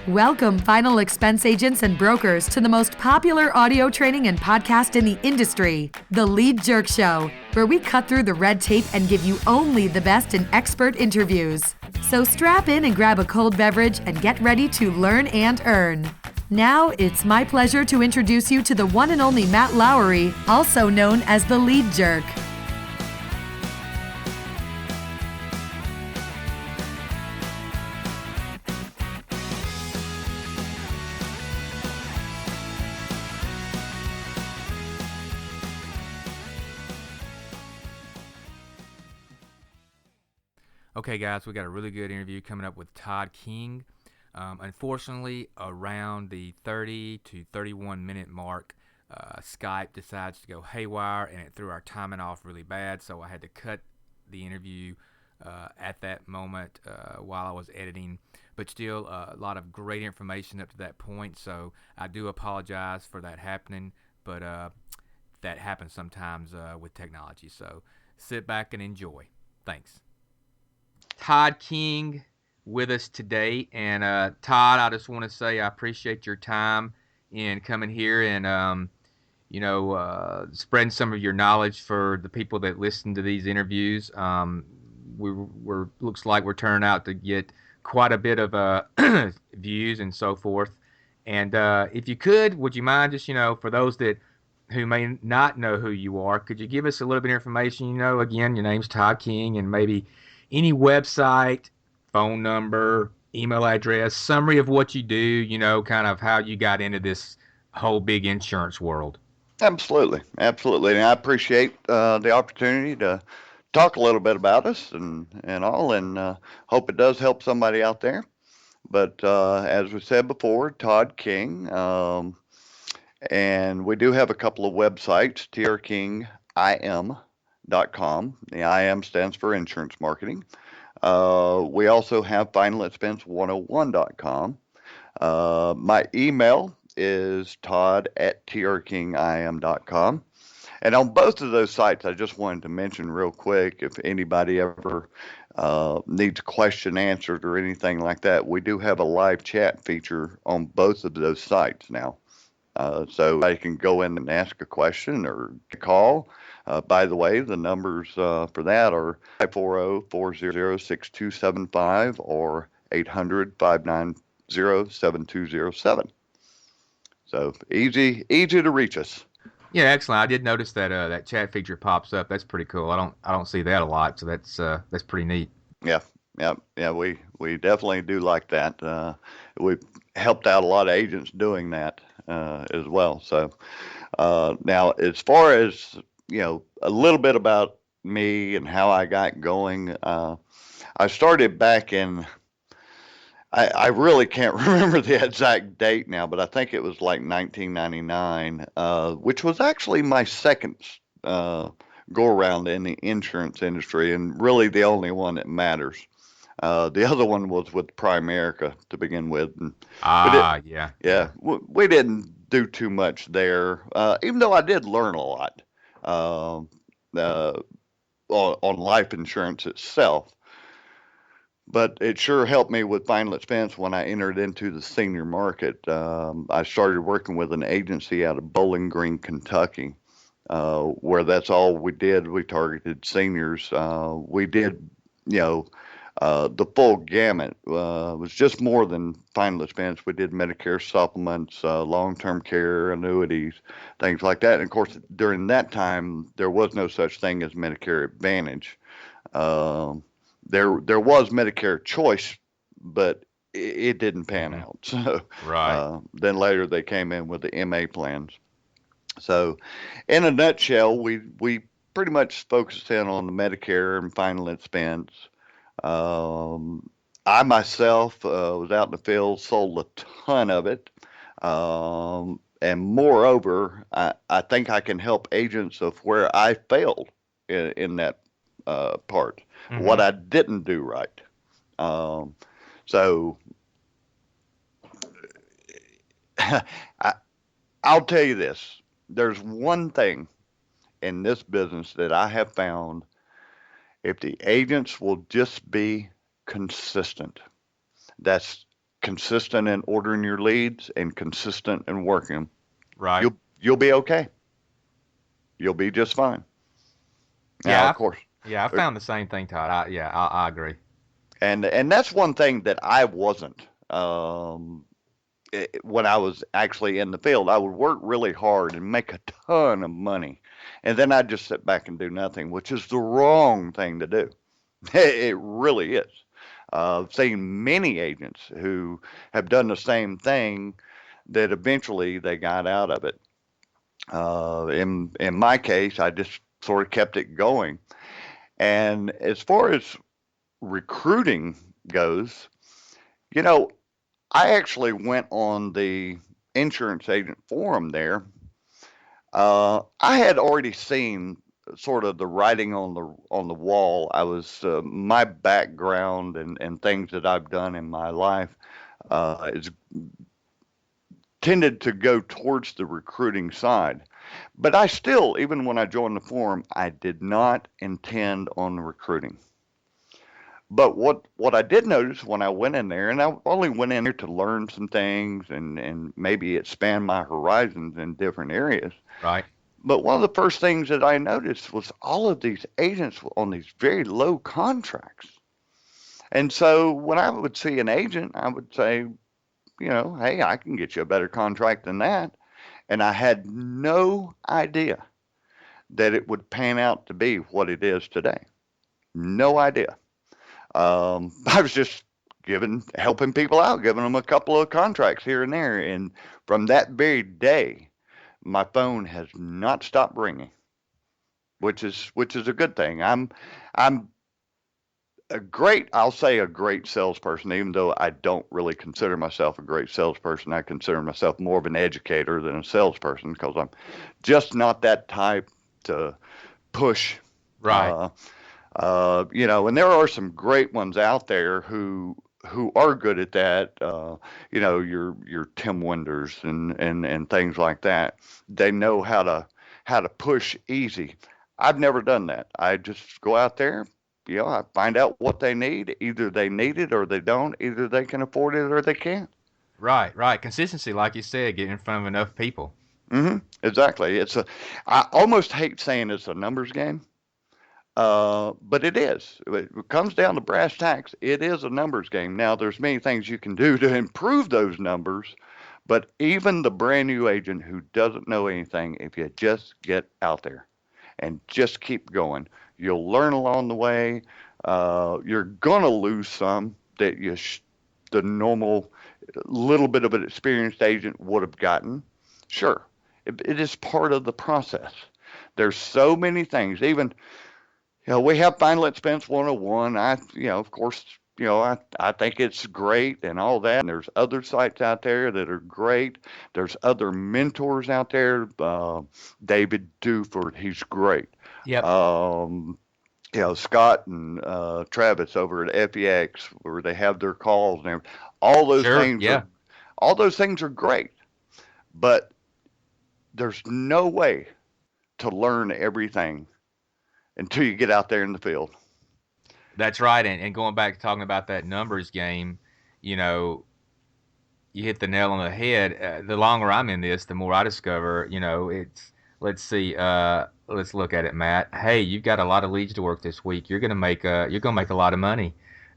Welcome, final expense agents and brokers, to the most popular audio training and podcast in the industry, The Lead Jerk Show, where we cut through the red tape and give you only the best in expert interviews. So strap in and grab a cold beverage and get ready to learn and earn. Now, it's my pleasure to introduce you to the one and only Matt Lowery, also known as The Lead Jerk. Okay, guys, we got a really good interview coming up with Todd King. Unfortunately, around the 30 to 31 minute mark, Skype decides to go haywire, and it threw our timing off really bad, so I had to cut the interview at that moment while I was editing. But still, a lot of great information up to that point, so I do apologize for that happening, but that happens sometimes with technology. So sit back and enjoy. Thanks. Todd King with us today, and Todd, I just want to say I appreciate your time in coming here and spreading some of your knowledge for the people that listen to these interviews. We're looks like we're turning out to get quite a bit of views and so forth. And if you could, would you mind just for those who may not know who you are, could you give us a little bit of information? Again, your name's Todd King, and maybe any website, phone number, email address, summary of what you do, kind of how you got into this whole big insurance world. Absolutely. And I appreciate the opportunity to talk a little bit about us and hope it does help somebody out there. But as we said before, Todd King, and we do have a couple of websites, trkingim.com. The IM stands for insurance marketing. We also have finalexpense101.com. My email is todd@trkingim.com. And on both of those sites, I just wanted to mention real quick, if anybody ever needs a question answered or anything like that, we do have a live chat feature on both of those sites now. So I can go in and ask a question or call. By the way, the numbers for that are 540-400-6275 or 800-590-7207. So easy to reach us. Yeah, excellent. I did notice that that chat feature pops up. That's pretty cool. I don't see that a lot, so that's pretty neat. Yeah. We definitely do like that. We've helped out a lot of agents doing that as well. So now, as far as a little bit about me and how I got going, I started back in. I really can't remember the exact date now, but I think it was like 1999, which was actually my second go around in the insurance industry, and really the only one that matters. The other one was with Primerica to begin with. And we didn't do too much there, even though I did learn a lot on life insurance itself. But it sure helped me with final expense when I entered into the senior market. I started working with an agency out of Bowling Green, Kentucky, where that's all we did. We targeted seniors. We did, the full gamut. It was just more than final expense. We did Medicare supplements, long-term care, annuities, things like that. And of course, during that time, there was no such thing as Medicare Advantage. There was Medicare Choice, but it didn't pan out. So right. Then later they came in with the MA plans. So in a nutshell, we pretty much focused in on the Medicare and final expense. I myself was out in the field, sold a ton of it. And moreover, I think I can help agents of where I failed in that part. Mm-hmm. What I didn't do right. So I'll tell you this. There's one thing in this business that I have found. If the agents will just be consistent, that's consistent in ordering your leads and consistent in working them, Right. you'll be okay. You'll be just fine. Now, Yeah. of course, Yeah. I found the same thing, Todd. I agree. and that's one thing that I wasn't. When I was actually in the field, I would work really hard and make a ton of money, and then I'd just sit back and do nothing, which is the wrong thing to do. It really is. I've seen many agents who have done the same thing that eventually they got out of it. In my case, I just sort of kept it going. And as far as recruiting goes, you know, I actually went on the insurance agent forum there. I had already seen sort of the writing on the wall. I was my background and things that I've done in my life is tended to go towards the recruiting side. But I still, even when I joined the forum, I did not intend on recruiting. But what I did notice when I went in there, and I only went in there to learn some things and maybe expand my horizons in different areas. Right. But one of the first things that I noticed was all of these agents on these very low contracts. And so when I would see an agent, I would say, hey, I can get you a better contract than that. And I had no idea that it would pan out to be what it is today. No idea. I was just helping people out, giving them a couple of contracts here and there. And from that very day, my phone has not stopped ringing, which is a good thing. I'm I'll say a great salesperson, even though I don't really consider myself a great salesperson. I consider myself more of an educator than a salesperson because I'm just not that type to push. Right. And there are some great ones out there who are good at that. Your Tim Winders and things like that. They know how to push easy. I've never done that. I just go out there, I find out what they need. Either they need it or they don't. Either they can afford it or they can't. Right. Right. Consistency, like you said, get in front of enough people. Exactly. I almost hate saying it's a numbers game. But it is. It comes down to brass tacks. It is a numbers game. Now, there's many things you can do to improve those numbers, but even the brand new agent who doesn't know anything, if you just get out there and just keep going, you'll learn along the way. You're gonna lose some that the normal little bit of an experienced agent would have gotten. Sure, it is part of the process. There's so many things. Even we have Final Expense 101. Of course, I think it's great and all that. And there's other sites out there that are great. There's other mentors out there. David Duford, he's great. Yep. Scott and Travis over at FEX, where they have their calls and everything. All those Sure. things. Yeah. All those things are great, but there's no way to learn everything until you get out there in the field. That's right. And going back to talking about that numbers game, you hit the nail on the head. The longer I'm in this, the more I discover, let's see, let's look at it, Matt. Hey, you've got a lot of leads to work this week. You're gonna make a lot of money.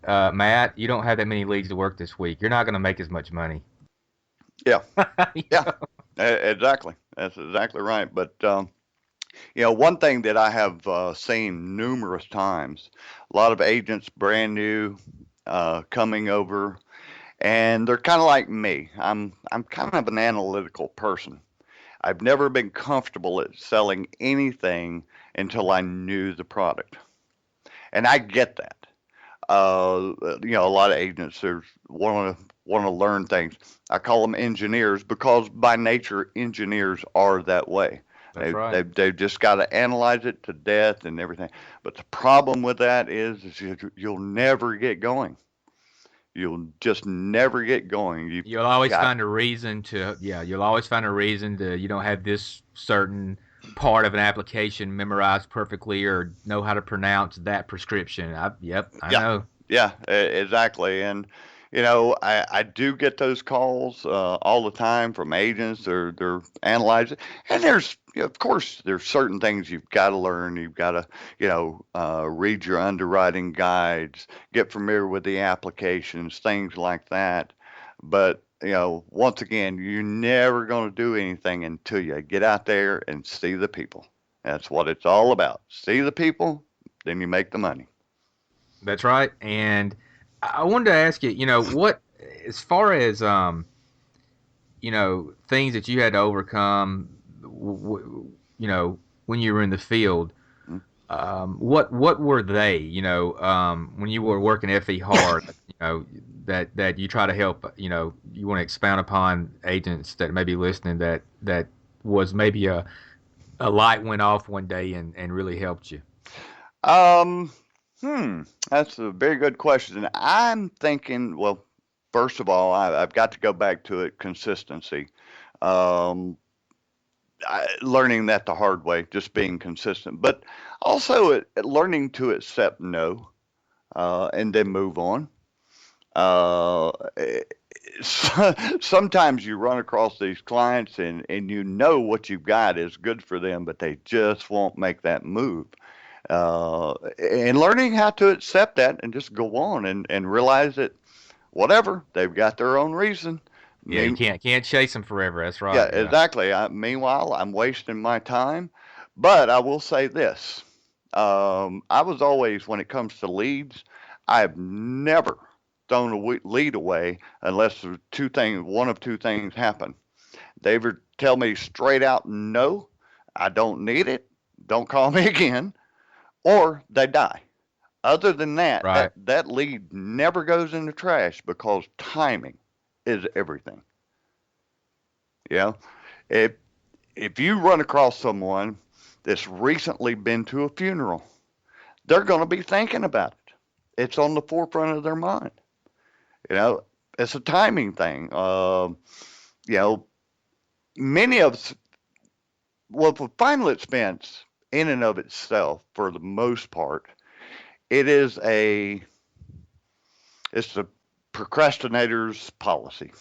Matt, you don't have that many leads to work this week. You're not gonna make as much money. Yeah, yeah, exactly. That's exactly right. But one thing that I have seen numerous times, a lot of agents brand new coming over, and they're kind of like me. I'm kind of an analytical person. I've never been comfortable at selling anything until I knew the product, and I get that. A lot of agents want to learn things. I call them engineers because by nature engineers are that way. That's right. They've just got to analyze it to death and everything. But the problem with that is you'll never get going. You'll just never get going. You'll always find a reason to, you'll always find a reason to, you don't have this certain part of an application memorized perfectly or know how to pronounce that prescription. I know. Yeah, exactly. And I do get those calls all the time from agents. They're analyzing, and of course, there's certain things you've got to learn. You've got to, read your underwriting guides, get familiar with the applications, things like that. But once again, you're never going to do anything until you get out there and see the people. That's what it's all about. See the people, then you make the money. That's right. And I wanted to ask you, what, as far as, things that you had to overcome, when you were in the field, what were they, when you were working FE hard, that you try to help, you want to expound upon agents that may be listening that was maybe a light went off one day and really helped you? Um, that's a very good question. I'm thinking, well, first of all, I've got to go back to it, consistency. Um, Learning that the hard way, just being consistent, but also learning to accept no, and then move on. Uh, eh, Sometimes you run across these clients and what you've got is good for them, but they just won't make that move. And learning how to accept that and just go on and realize that whatever, they've got their own reason. Yeah, you Me, can't chase them forever. That's yeah, right. Yeah. exactly. Meanwhile, I'm wasting my time. But I will say this. I was always, when it comes to leads, I've never thrown a lead away unless one of two things happen. They either tell me straight out, no, I don't need it, don't call me again, or they die. Other than that, Right. that lead never goes in the trash because timing is everything. Yeah. If if you run across someone that's recently been to a funeral, they're going to be thinking about it. It's on the forefront of their mind. You know, it's a timing thing. You know, many of us, well, for final expense in and of itself, for the most part, it is it's the procrastinator's policy.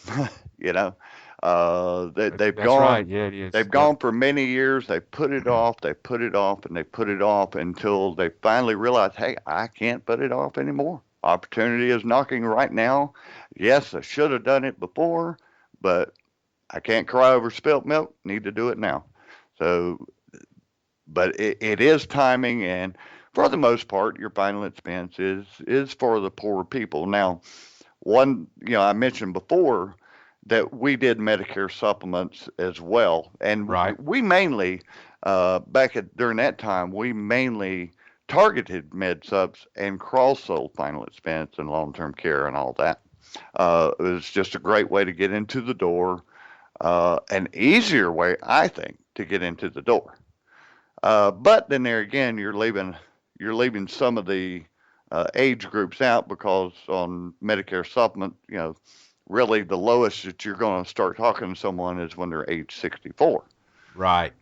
you know, That's right. Yeah, it is. they've Yep. gone for many years. They put it off. They put it off, and they put it off until they finally realize, hey, I can't put it off anymore. Opportunity is knocking right now. Yes, I should have done it before, but I can't cry over spilt milk. Need to do it now. So, but it is timing, and for the most part, your final expense is for the poor people. Now, I mentioned before that we did Medicare supplements as well, and Right. we mainly during that time we mainly targeted med subs and cross sold final expense and long term care and all that. It was just a great way to get into the door, an easier way, I think, to get into the door. But then there again, you're leaving some of the age groups out because on Medicare supplement, really the lowest that you're going to start talking to someone is when they're age 64. Right.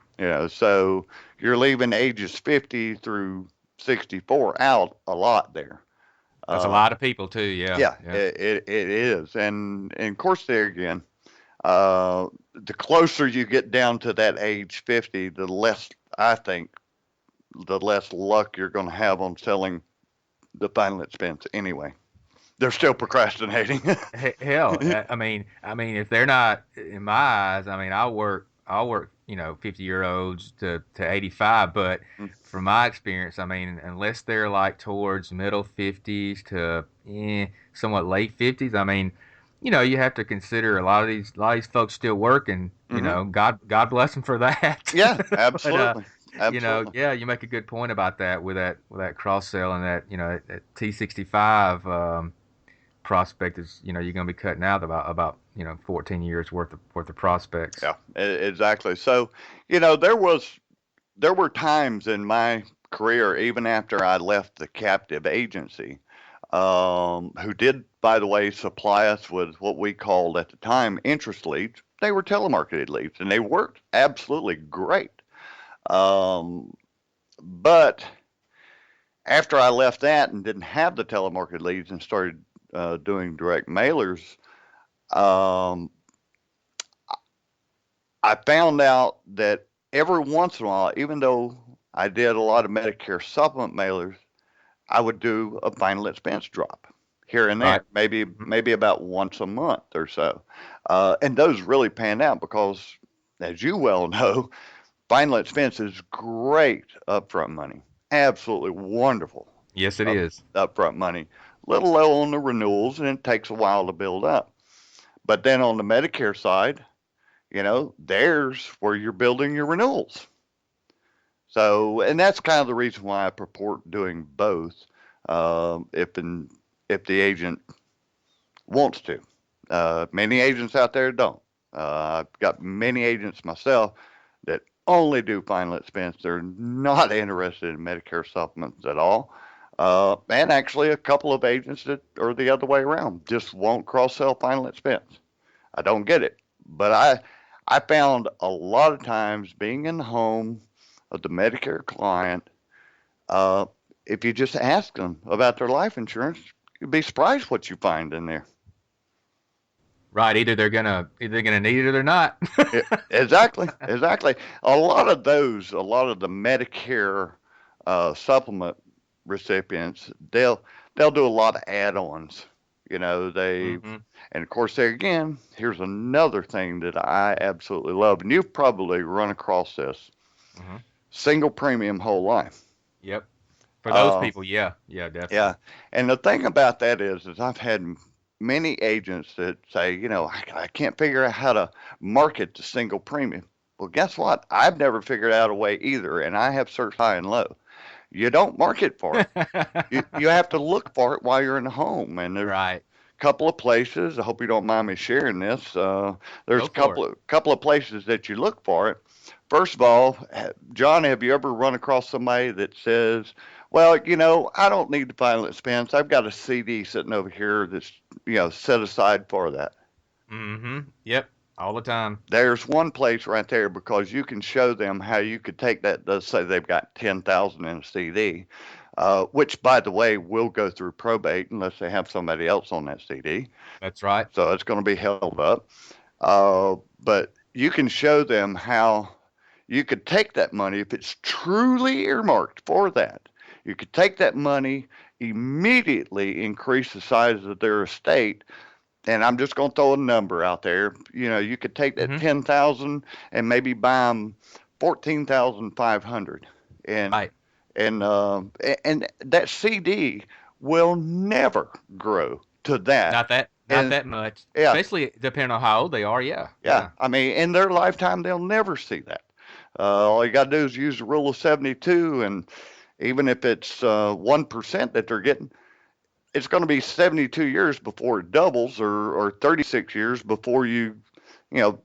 So you're leaving ages 50 through 64 out a lot there. That's a Uh, lot of people too. Yeah. yeah, Yeah. it is, and of course there again, the closer you get down to that age 50, the less I think the less luck you're going to have on selling the final expense anyway. They're still procrastinating. Hell, I mean, if they're not in my eyes, I mean, I'll work, 50-year-olds to 85, but from my experience, I mean, unless they're like towards middle 50s to somewhat late 50s, I mean, you have to consider a lot of these folks still working. hmm God bless them for that. Yeah, But absolutely, absolutely. yeah, you make a good point about that with that cross sell and that T65 prospect is you're going to be cutting out about 14 years worth of prospects. Yeah, exactly. So, there were times in my career, even after I left the captive agency, who did, by the way, supply us with what we called at the time interest leads. They were telemarketed leads, and they worked absolutely great. Um, but after I left that and didn't have the telemarketed leads and started doing direct mailers, um, I found out that every once in a while, even though I did a lot of Medicare supplement mailers, I would do a final expense drop here and there, Right. Mhm. maybe about once a month or so. And those really panned out because, as you well know, final expense is great upfront money, absolutely wonderful Yes, it up, is. upfront money. Little low on the renewals, and it takes a while to build up. But then on the Medicare side, there's where you're building your renewals. So, and that's kind of the reason why I purport doing both, if the agent wants to. Many agents out there don't. I've got many agents myself that only do final expense. They're not interested in Medicare supplements at all. And actually, a couple of agents that are the other way around just won't cross sell final expense. I don't get it. But I found a lot of times being in the home of the Medicare client, uh, if you just ask them about their life insurance, you'd be surprised what you find in there. Right. Either gonna need it or they're not. Exactly, exactly. A lot of the Medicare supplement recipients, they'll do a lot of add-ons. They Hmm. and of course there again, here's another thing that I absolutely love, and you've probably run across this: Hmm. single premium whole life. Yep. For those Uh, people, yeah, yeah, definitely. yeah, and the thing about that is I've had many agents that say, I can't figure out how to market the single premium. Well, guess what? I've never figured out a way either, and I have searched high and low. You don't market for it. You have to look for it while you're in the home, and there's Right. a couple of places. I hope you don't mind me sharing this. There's Go a for it. couple of places that you look for it. First of all, John, have you ever run across somebody that says, "Well, I don't need the final expense. I've got a CD sitting over here that's set aside for that." Hmm. Yep. All the time. There's one place right there because you can show them how you could take that. Let's say they've got 10,000 in a CD, which, by the way, will go through probate unless they have somebody else on that CD. That's right. So it's going to be held up. But you can show them how you could take that money if it's truly earmarked for that. You could take that money, immediately increase the size of their estate, and I'm just going to throw a number out there. You could take that Hmm. 10,000 and maybe buy them 14,500, and Right. and that CD will never grow to that. Not And that much. yeah, Especially depending on how old they are. Yeah. yeah. Yeah. I mean, in their lifetime, they'll never see that. All you got to do is use the rule of 72, and even if it's 1% that they're getting, it's going to be 72 years before it doubles, or 36 years before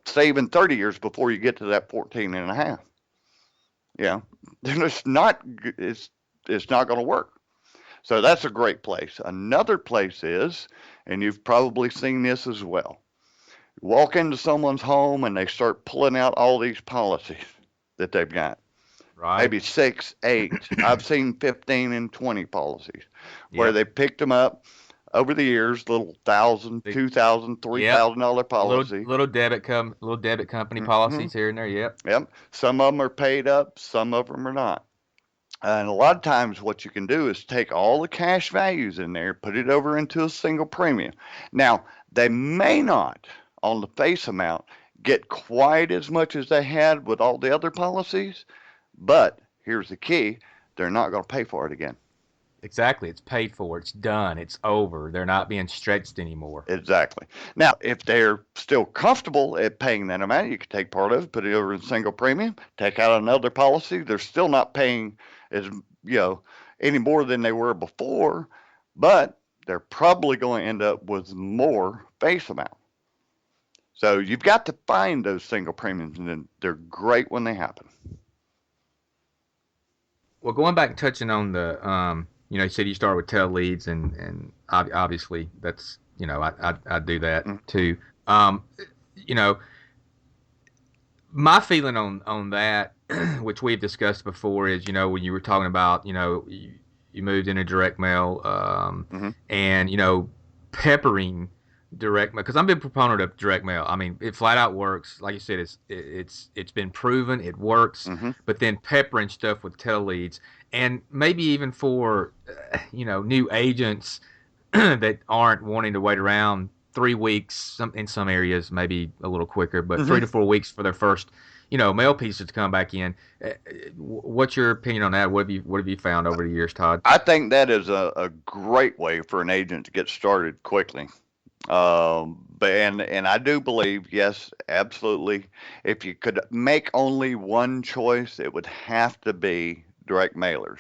saving 30 years before you get to that 14 and a half. Yeah, it's not, it's not going to work. So that's a great place. Another place is, and you've probably seen this as well. You walk into someone's home and they start pulling out all these policies that they've got. Right. Maybe six, eight. I've seen 15 and 20 policies where Yep. they picked them up over the years, little thousand, The, $2,000, three yep. thousand dollar policy. Little debit company Hmm. policies here and there. Yep. Yep. Some of them are paid up, some of them are not. And a lot of times, what you can do is take all the cash values in there, put it over into a single premium. Now, they may not, on the face amount, get quite as much as they had with all the other policies, but here's the key: they're not going to pay for it again. Exactly. It's paid for. It's done. It's over. They're not being stretched anymore. Exactly. Now, if they're still comfortable at paying that amount, you could take part of it, put it over in single premium, take out another policy. They're still not paying as you know any more than they were before, but they're probably going to end up with more face amount. So you've got to find those single premiums, and then they're great when they happen. Well, going back and touching on the, you said you start with tail leads, and obviously that's, I do that Mm. too. Um, you know, my feeling on that, which we've discussed before, is when you were talking about you moved into direct mail, Mm-hmm. and peppering direct mail, because I'm a big proponent of direct mail. I mean, it flat out works. Like you said, it's been proven it works. Hmm. But then peppering stuff with tele leads, and maybe even for new agents that aren't wanting to wait around 3 weeks. In some areas, maybe a little quicker, but Hmm. 3 to 4 weeks for their first mail pieces to come back in. What's your opinion on that? What have you found over the years, Todd? I think that is a great way for an agent to get started quickly. And I do believe, yes, absolutely. If you could make only one choice, it would have to be direct mailers.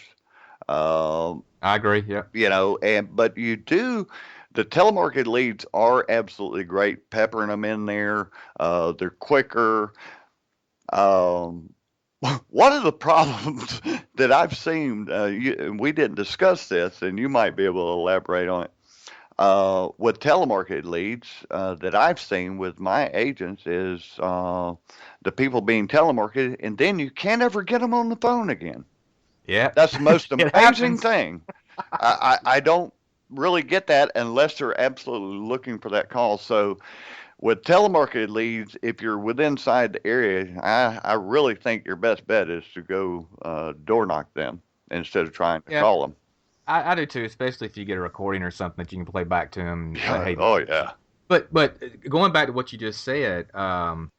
Um, I agree. Yeah. but the telemarket leads are absolutely great. Peppering them in there, they're quicker. Um, one of the problems that I've seen, we didn't discuss this, and you might be able to elaborate on it. With telemarket leads that I've seen with my agents is the people being telemarketed, and then you can't ever get them on the phone again. Yeah. That's the most It amazing happens. thing. I don't really get that unless they're absolutely looking for that call. So with telemarketed leads, if you're within inside the area, I really think your best bet is to go door knock them instead of trying to Yeah. call them. I do too, especially if you get a recording or something that you can play back to them and say, Yeah. "Hey, Oh yeah. But going back to what you just said, on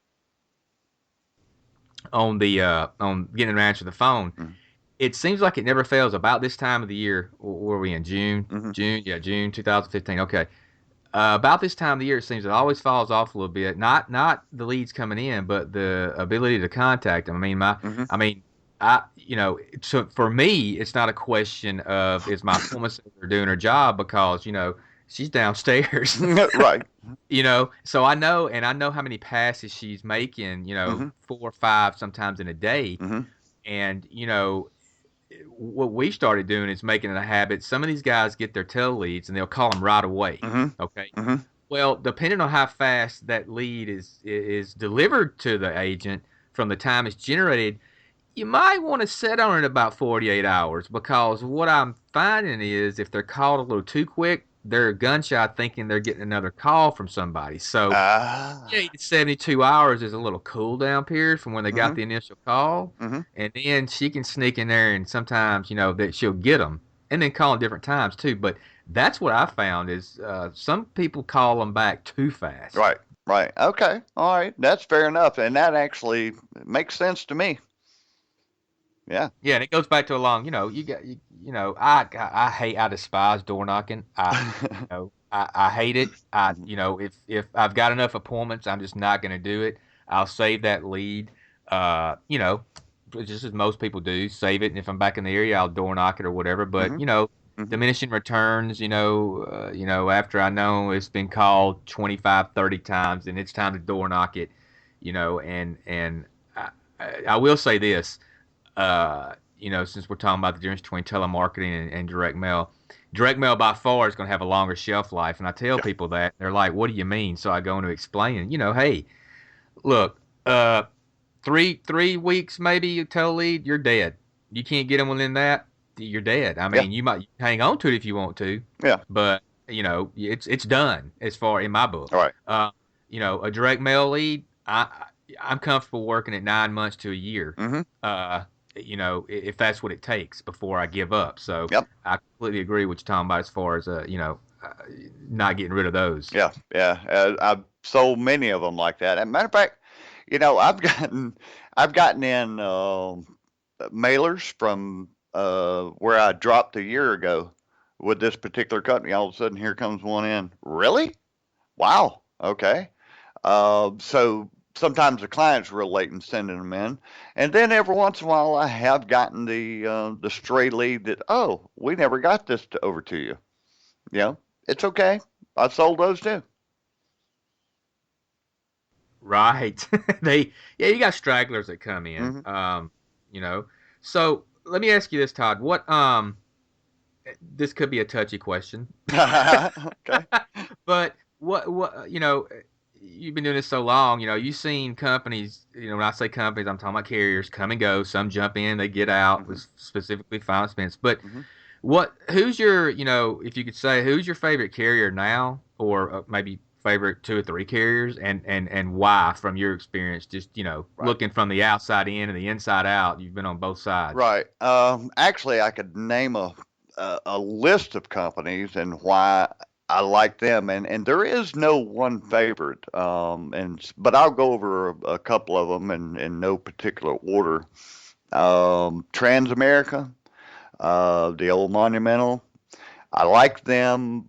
getting an answer the phone, Mm-hmm. it seems like it never fails about this time of the year. Were we in June? Mm-hmm. June 2015. Okay. About this time of the year, it seems it always falls off a little bit. Not the leads coming in, but the ability to contact them. Mm-hmm. I mean, I, so for me, it's not a question of is my appointment center doing her job, because she's downstairs. Right. So I know how many passes she's making, Mm-hmm. 4 or 5 sometimes in a day. Mm-hmm. And what we started doing is making it a habit. Some of these guys get their tel leads and they'll call them right away. Mm-hmm. Okay. Mm-hmm. Well, depending on how fast that lead is delivered to the agent from the time it's generated, you might want to set on it about 48 hours, because what I'm finding is if they're called a little too quick, they're gunshot thinking they're getting another call from somebody. So Ah. 8 to 72 hours is a little cool down period from when they Mm-hmm. got the initial call. Mm-hmm. And then she can sneak in there, and sometimes, that she'll get them and then call at different times too. But that's what I found is some people call them back too fast. Right. Right. Okay. All right. That's fair enough, and that actually makes sense to me. Yeah. Yeah, and it goes back to along, I despise door knocking. I hate it. If I've got enough appointments, I'm just not going to do it. I'll save that lead. Just as most people do, save it. And if I'm back in the area, I'll door knock it or whatever. But Mm-hmm. Mm-hmm. diminishing returns. After I know it's been called 25, 30 times, and it's time to door knock it. And I will say this. Since we're talking about the difference between telemarketing and direct mail by far is going to have a longer shelf life. And I tell Yeah. people that, they're like, "What do you mean?" So I go into explaining, hey, look, uh, 3 weeks maybe you tell lead, you're dead. You can't get them within that, you're dead. I Yeah. mean, you might hang on to it if you want to, Yeah. but it's done as far in my book. All right. A direct mail lead, I'm comfortable working at 9 months to a year. Mm-hmm. If that's what it takes before I give up. So Yep. I completely agree with what you're talking about as far as not getting rid of those. Yeah. Yeah. I've sold many of them like that. And matter of fact, I've gotten in mailers from where I dropped a year ago with this particular company. All of a sudden, here comes one in. Really? Wow. Okay. So sometimes the client's real late in sending them in, and then every once in a while I have gotten the stray lead that, oh, we never got this over to you. It's okay. I've sold those too. Right. You got stragglers that come in. Hmm. You know. So let me ask you this, Todd. This could be a touchy question, Okay. but you've been doing this so long, you've seen companies, when I say companies, I'm talking about carriers come and go. Some jump in, they get out Hmm. with specifically final expense. But Hmm. Who's your, if you could say, who's your favorite carrier now, or maybe favorite two or three carriers, and why from your experience, just, Right. looking from the outside in and the inside out, you've been on both sides. Right. Actually, I could name a list of companies and why I like them, and there is no one favorite. But I'll go over a couple of them in no particular order. Transamerica, the old Monumental. I like them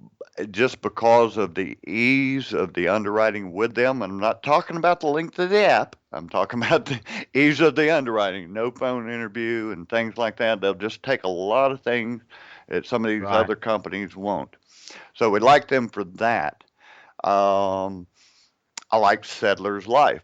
just because of the ease of the underwriting with them. I'm not talking about the length of the app. I'm talking about the ease of the underwriting. No phone interview and things like that. They'll just take a lot of things that some of these Right. other companies won't. So we like them for that. Um, I like Settlers Life.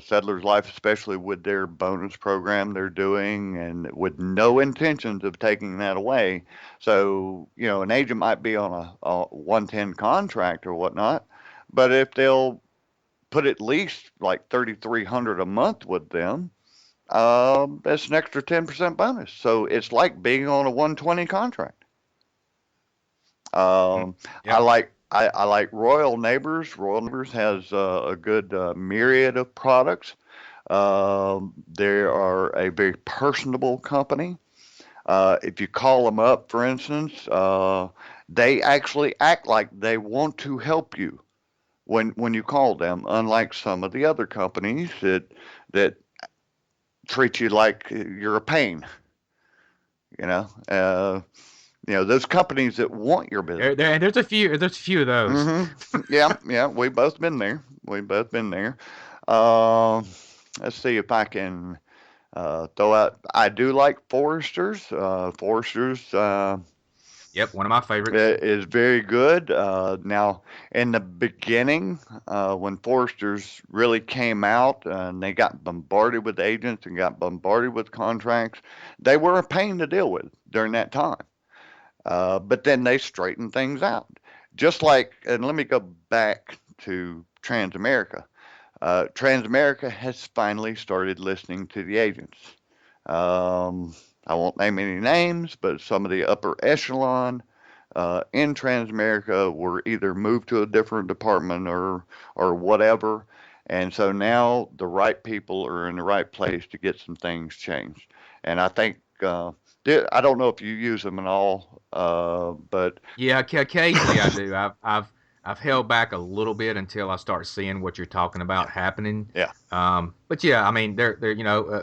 Settlers Life, especially with their bonus program they're doing and with no intentions of taking that away. So, an agent might be on a 110 contract or whatnot, but if they'll put at least like 3,300 a month with them, that's an extra 10% bonus. So it's like being on a 120 contract. Mm. I Yep. like Royal Neighbors. Royal Neighbors has a good myriad of products. They are a very personable company. If you call them up, for instance, they actually act like they want to help you when you call them, unlike some of the other companies that treat you like you're a pain. You know, those companies that want your business. There's a few of those. Yeah, yeah, we've both been there. We've both been there. Uh, let's see if I can throw out. I do like Foresters. Foresters Yep, one of my favorites. is very good. Now, in the beginning, when Foresters really came out and they got bombarded with agents and got bombarded with contracts, they were a pain to deal with during that time. But then they straightened things out. Just like, and let me go back to Transamerica. Transamerica has finally started listening to the agents. Um, I won't name any names, but some of the upper echelon in Transamerica were either moved to a different department or whatever, and so now the right people are in the right place to get some things changed. And I think I don't know if you use them at all, but Yeah, occasionally I do. I've held back a little bit until I start seeing what you're talking yeah, about happening. yeah. But yeah, I mean, they're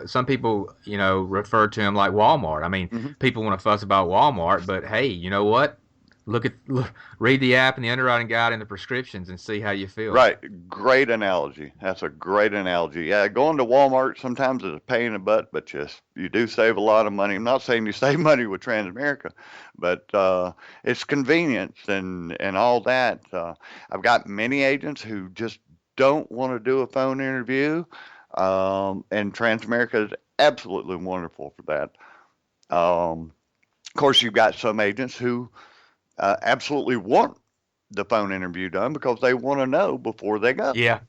some people refer to them like Walmart. I mean, Mhm. people want to fuss about Walmart, but hey, you know what? Read the app and the underwriting guide and the prescriptions and see how you feel. Right. Great analogy. That's a great analogy. Yeah, going to Walmart sometimes is a pain in the butt, but you do save a lot of money. I'm not saying you save money with Transamerica, but it's convenience and all that. I've got many agents who just don't want to do a phone interview, and Transamerica is absolutely wonderful for that. Of course, you've got some agents who absolutely want the phone interview done because they want to know before they go. Yeah,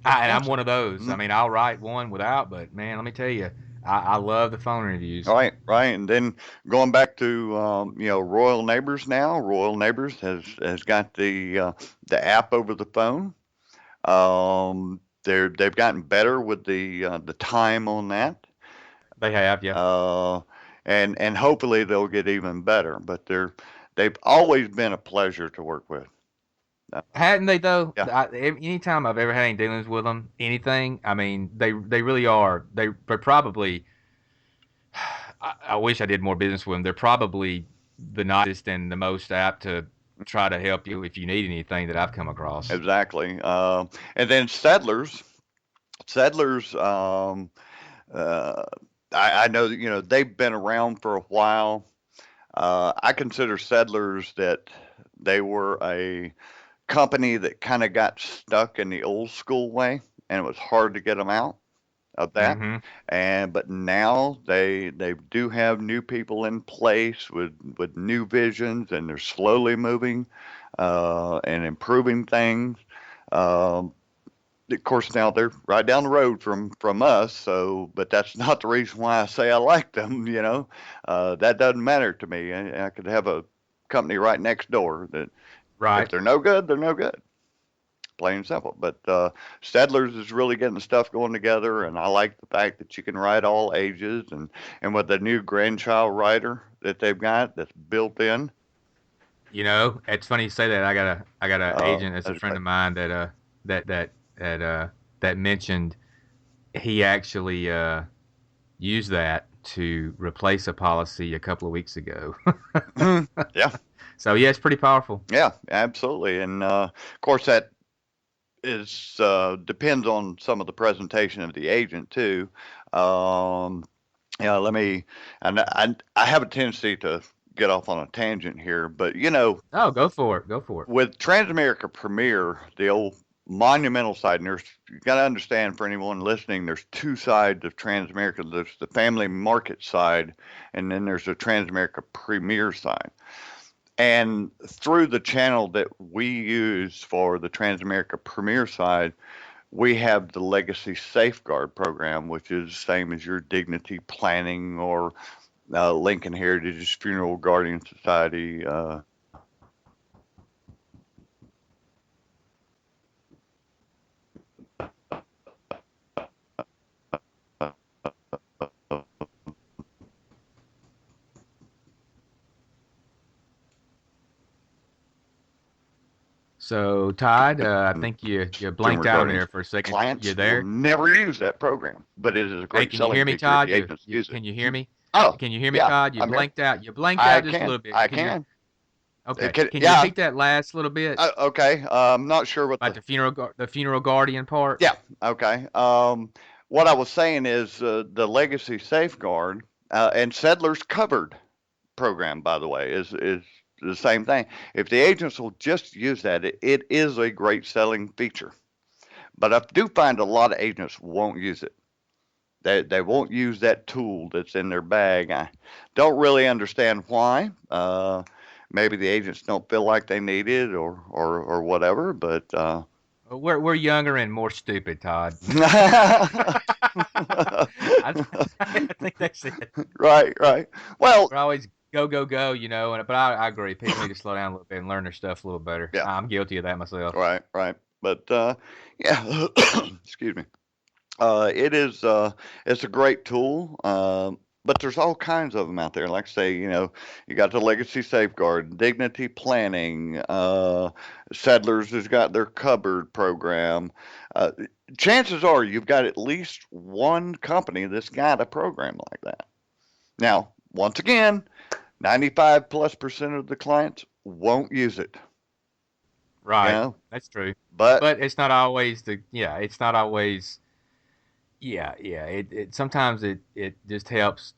and I'm That's one of those. I mm, mean, I'll write one without, but man, let me tell you, I love the phone interviews. right, right. And then going back to Royal Neighbors now. Royal Neighbors has got the app over the phone. They've gotten better with the time on that. They have, yeah. Uh, and hopefully they'll get even better. But they've always been a pleasure to work with. Uh, Hadn't they though? yeah, Anytime I've ever had any dealings with them, anything, I mean, they really are. They're probably. I wish I did more business with them. They're probably the nicest and the most apt to try to help you if you need anything that I've come across. exactly. And then settlers. Uh, I know that, they've been around for a while. I consider settlers that they were a company that kind of got stuck in the old school way, and it was hard to get them out of that. Mm-hmm. But now they do have new people in place with new visions, and they're slowly moving and improving things. Um, of course, now they're right down the road from us. So, but that's not the reason why I say I like them. That doesn't matter to me. I could have a company right next door that if Right. they're no good, they're no good. Plain and simple. But Settlers is really getting the stuff going together, and I like the fact that you can write all ages, and with the new grandchild writer that they've got that's built in. It's funny you say that. I got an agent that's a That's friend great. of mine that that that mentioned he actually used that to replace a policy a couple of weeks ago. Yeah, So yeah, it's pretty powerful. yeah, absolutely. And of course, that is depends on some of the presentation of the agent too. Um, yeah, let me. And I have a tendency to get off on a tangent here, but Oh, go for it. Go for it. with Transamerica Premier, the old monumental side, and you got to understand for anyone listening, there's two sides of Transamerica. There's the family market side, and then there's the Transamerica Premier side. And through the channel that we use for the Transamerica Premier side, we have the Legacy Safeguard program, which is the same as your Dignity Planning or Lincoln Heritage Funeral Guardian Society. So Todd, I think you blanked Consumer out on Guardians. there for a second. You Clients will there? never use that program, but it is a Hey, great can you selling hear me, feature if Todd? the agents use it. Can you hear me? Oh, Can you hear me, yeah, Todd? You I'm here. blanked out. You blanked I out just a can. little bit. I Can you? can. Okay. Can you Yeah. repeat that last little bit Okay. I'm not sure what about the funeral guardian part? Yeah. Okay. What I was saying is the Legacy Safeguard and Settlers Covered program, by the way, is the same thing. If the agents will just use that, it is a great selling feature. But I do find a lot of agents won't use it. They won't use that tool that's in their bag. I don't really understand why. Maybe the agents don't feel like they need it or whatever. But We're younger and more stupid, Todd. I, I think that's it. right, right. Well, We're always go, go, go, but I agree. People need to slow down a little bit and learn their stuff a little better. yeah, I'm guilty of that myself. right, right. But yeah, excuse me. It is it's a great tool. But there's all kinds of them out there. Like I say, you got the Legacy Safeguard, Dignity Planning, Settlers has got their Cupboard program. Uh, Chances are you've got at least one company that's got a program like that. Now, once again, 95 plus percent of the clients won't use it, you Right. know, That's true. but But it's not always it's not always, yeah. It sometimes it just helps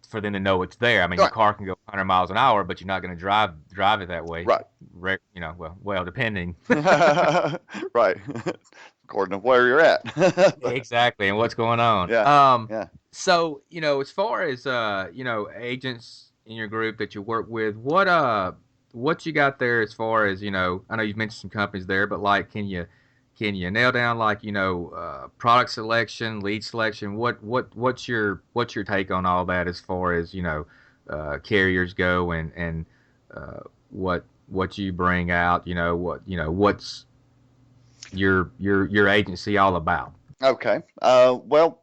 for them to know it's there. I mean, your right, car can go 100 miles an hour, but you're not going to drive it that way. right. Depending. Right. According to where you're at. But, Exactly, and what's going on. yeah, yeah. So, as far as agents in your group that you work with, what you got there as far as, I know you've mentioned some companies there, but like can you nail down like, product selection, lead selection? What's your take on all that as far as, carriers go and what you bring out, what's your agency all about? Okay. Well,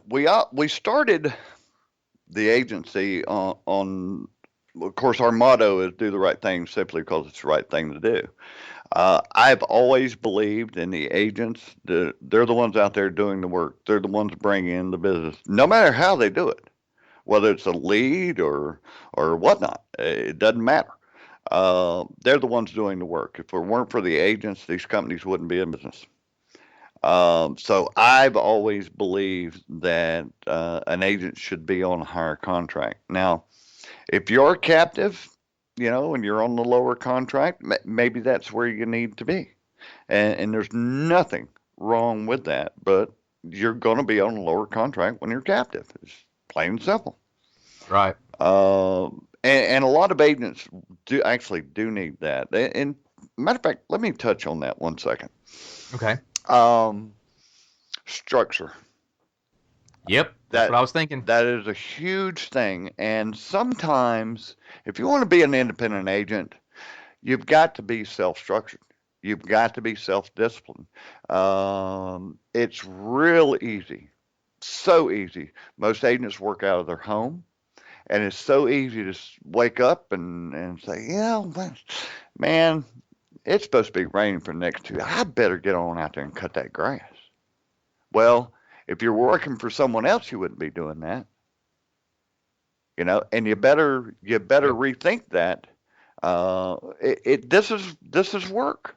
we started the agency on of course our motto is do the right thing simply because it's the right thing to do. I've always believed in the agents. They're the ones out there doing the work. They're the ones bringing in the business, no matter how they do it, whether it's a lead or whatnot. It doesn't matter. They're the ones doing the work. If it weren't for the agents, these companies wouldn't be in business. So I've always believed that an agent should be on a higher contract. Now, if you're captive, and you're on the lower contract, maybe that's where you need to be. And there's nothing wrong with that, but you're going to be on a lower contract when you're captive. It's plain and simple. Right. And a lot of agents do need that. And matter of fact, let me touch on that 1 second. Okay. Structure. Yep, that's what I was thinking. That is a huge thing. And sometimes, if you want to be an independent agent, you've got to be self-structured. You've got to be self-disciplined. It's real easy, so easy. Most agents work out of their home, and it's so easy to wake up and say, yeah, man, it's supposed to be raining for the next 2 days. I better get on out there and cut that grass. Well, if you're working for someone else, you wouldn't be doing that. And you better rethink that. This is work.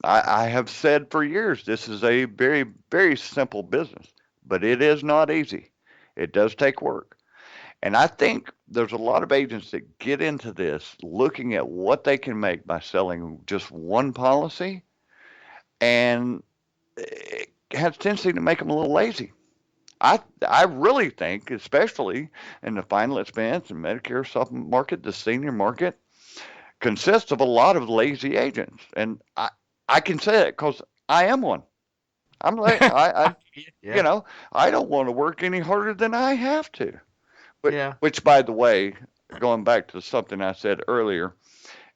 I have said for years this is a very, very simple business, but it is not easy. It does take work. And I think there's a lot of agents that get into this looking at what they can make by selling just one policy, and it has a tendency to make them a little lazy. I really think, especially in the final expense and Medicare supplement market, the senior market consists of a lot of lazy agents, and I can say that because I am one. I'm like Yeah. I don't want to work any harder than I have to. Yeah. Which, by the way, going back to something I said earlier,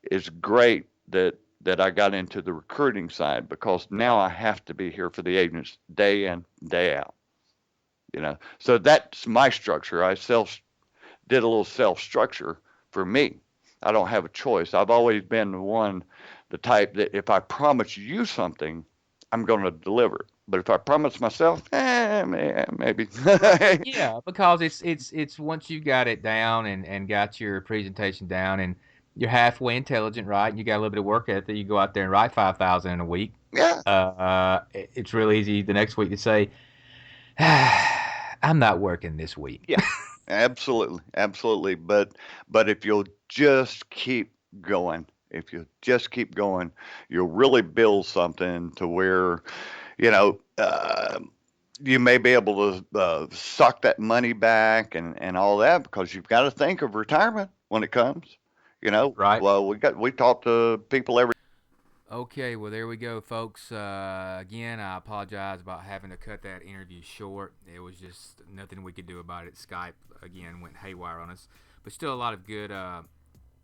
is great that I got into the recruiting side, because now I have to be here for the agents day in, day out. So that's my structure. I did a little self-structure for me. I don't have a choice. I've always been the type that if I promise you something, I'm going to deliver it. But if I promise myself, maybe. Yeah, because it's once you got it down and got your presentation down, and you're halfway intelligent, right? And you got a little bit of work ethic, you go out there and write 5,000 in a week. Yeah. It's real easy the next week to say, I'm not working this week. Yeah. Absolutely. Absolutely. But if you'll just keep going, you'll really build something to where, you may be able to suck that money back and all that, because you've got to think of retirement when it comes. Right. Well, we talk to people every. Okay, well, there we go, folks. Again, I apologize about having to cut that interview short. It was just nothing we could do about it. Skype, again, went haywire on us. But still a lot of good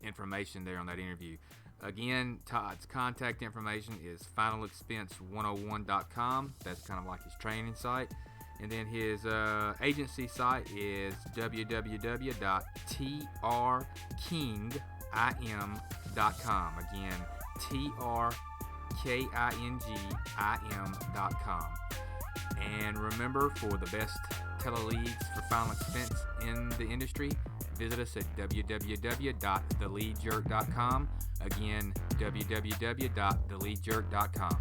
information there on that interview. Again, Todd's contact information is finalexpense101.com. That's kind of like his training site. And then his agency site is www.trkingim.com. Again, trkingim.com. And remember, for the best teleleads for final expense in the industry, visit us at www.theleadjerk.com. Again, www.theleadjerk.com.